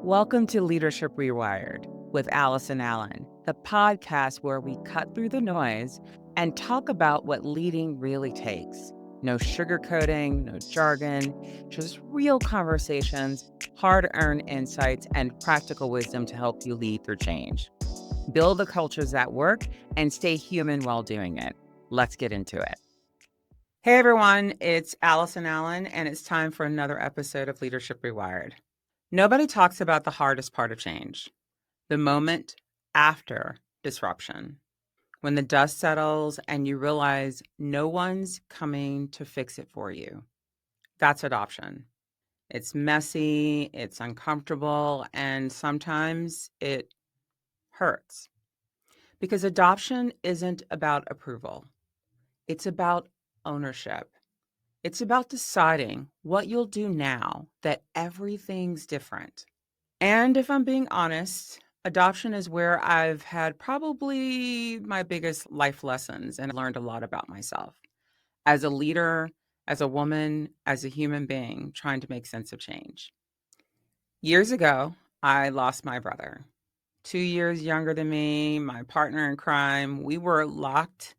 Welcome to Leadership Rewired with Allison Allen, the podcast where we cut through the noise and talk about what leading really takes. No sugarcoating, no jargon, just real conversations, hard-earned insights, and practical wisdom to help you lead through change. Build the cultures that work and stay human while doing it. Let's get into it. Hey everyone, it's Allison Allen, and it's time for another episode of Leadership Rewired. Nobody talks about the hardest part of change, the moment after disruption, when the dust settles and you realize no one's coming to fix it for you. That's adoption. It's messy, it's uncomfortable, and sometimes it hurts. Because adoption isn't about approval, it's about ownership. It's about deciding what you'll do now that everything's different. And if I'm being honest, adoption is where I've had probably my biggest life lessons and learned a lot about myself as a leader, as a woman, as a human being trying to make sense of change. Years ago, I lost my brother, 2 years younger than me, my partner in crime. We were locked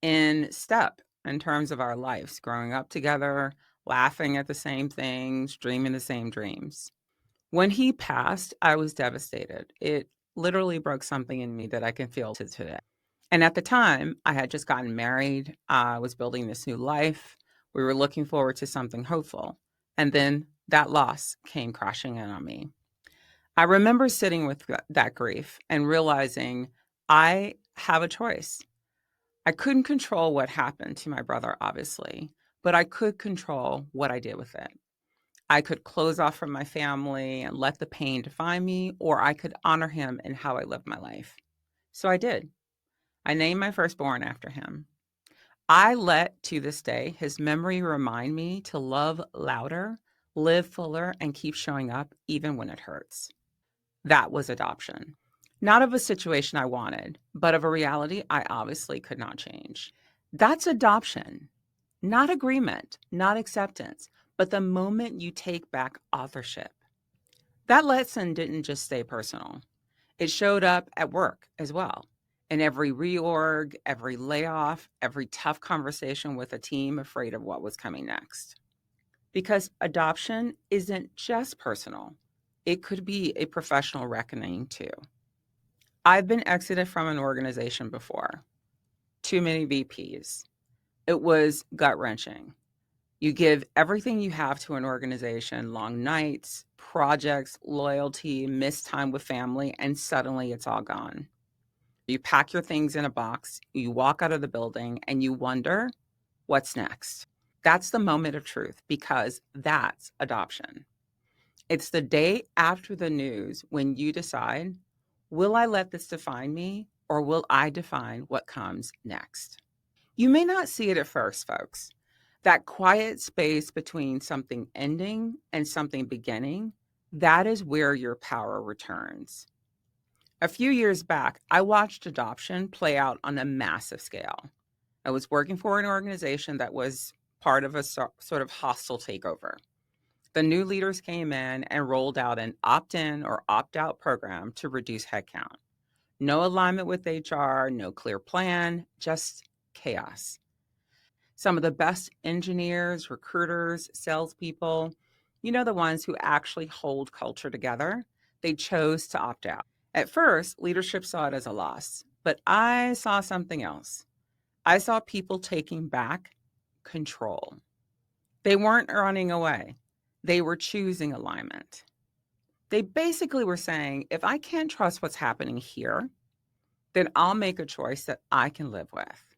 in step in terms of our lives, growing up together, laughing at the same things, dreaming the same dreams. When he passed, I was devastated. It literally broke something in me that I can feel to today. And at the time, I had just gotten married. I was building this new life. We were looking forward to something hopeful. And then that loss came crashing in on me. I remember sitting with that grief and realizing I have a choice. I couldn't control what happened to my brother, obviously, but I could control what I did with it. I could close off from my family and let the pain define me, or I could honor him in how I lived my life. So I did. I named my firstborn after him. I let, to this day, his memory remind me to love louder, live fuller, and keep showing up even when it hurts. That was adoption. Not of a situation I wanted, but of a reality I obviously could not change. That's adoption, not agreement, not acceptance, but the moment you take back authorship. That lesson didn't just stay personal. It showed up at work as well. In every reorg, every layoff, every tough conversation with a team afraid of what was coming next. Because adoption isn't just personal, it could be a professional reckoning too. I've been exited from an organization before, too many VPs. It was gut wrenching. You give everything you have to an organization, long nights, projects, loyalty, missed time with family, and suddenly it's all gone. You pack your things in a box, you walk out of the building, and you wonder, what's next? That's the moment of truth because that's adoption. It's the day after the news when you decide, will I let this define me or will I define what comes next? You may not see it at first, folks. That quiet space between something ending and something beginning, that is where your power returns. A few years back, I watched adoption play out on a massive scale. I was working for an organization that was part of a sort of hostile takeover. The new leaders came in and rolled out an opt-in or opt-out program to reduce headcount. No alignment with HR, no clear plan, just chaos. Some of the best engineers, recruiters, salespeople, the ones who actually hold culture together, they chose to opt out. At first, leadership saw it as a loss, but I saw something else. I saw people taking back control. They weren't running away. They were choosing alignment. They basically were saying, if I can't trust what's happening here, then I'll make a choice that I can live with.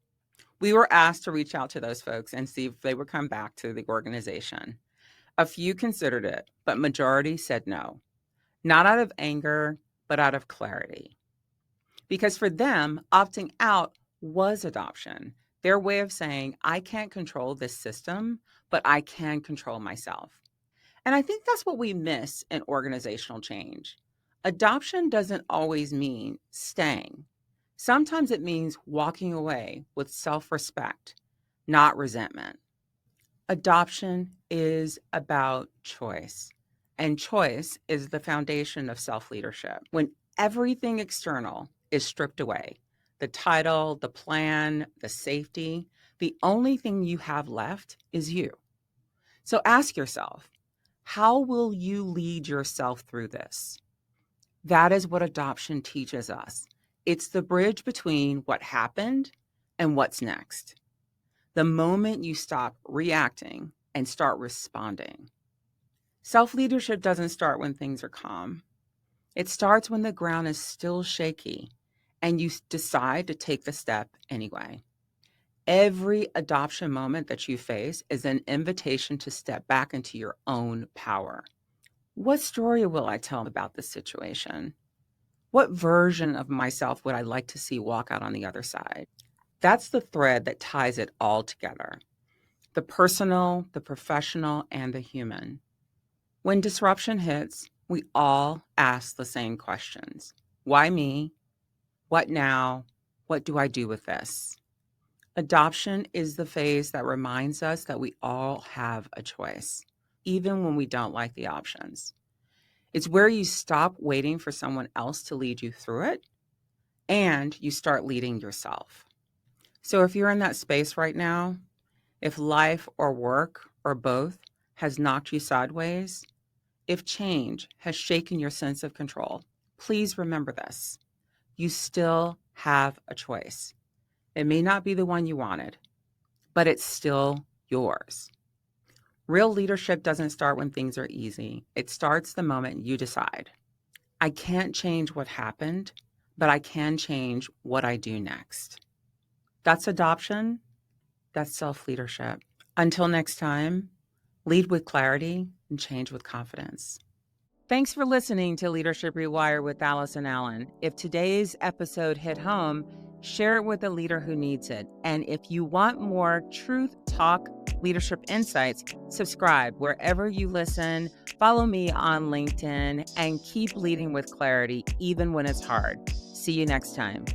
We were asked to reach out to those folks and see if they would come back to the organization. A few considered it, but majority said no. Not out of anger, but out of clarity. Because for them, opting out was adoption. Their way of saying, I can't control this system, but I can control myself. And I think that's what we miss in organizational change. Adoption doesn't always mean staying. Sometimes it means walking away with self-respect, not resentment. Adoption is about choice. And choice is the foundation of self-leadership. When everything external is stripped away, the title, the plan, the safety, the only thing you have left is you. So ask yourself, how will you lead yourself through this? That is what adoption teaches us. It's the bridge between what happened and what's next. The moment you stop reacting and start responding. Self-leadership doesn't start when things are calm. It starts when the ground is still shaky and you decide to take the step anyway. Every adoption moment that you face is an invitation to step back into your own power. What story will I tell about this situation? What version of myself would I like to see walk out on the other side? That's the thread that ties it all together. The personal, the professional, and the human. When disruption hits, we all ask the same questions. Why me? What now? What do I do with this? Adoption is the phase that reminds us that we all have a choice, even when we don't like the options. It's where you stop waiting for someone else to lead you through it and you start leading yourself. So if you're in that space right now, if life or work or both has knocked you sideways, if change has shaken your sense of control, please remember this. You still have a choice. It may not be the one you wanted, but it's still yours. Real leadership doesn't start when things are easy. It starts the moment you decide, I can't change what happened, but I can change what I do next. That's adoption. That's self-leadership. Until next time, lead with clarity and change with confidence. Thanks for listening to Leadership Rewired with Allison Allen. If today's episode hit home, share it with a leader who needs it. And if you want more Truth Talk leadership insights, subscribe wherever you listen, follow me on LinkedIn, and keep leading with clarity even when it's hard. See you next time.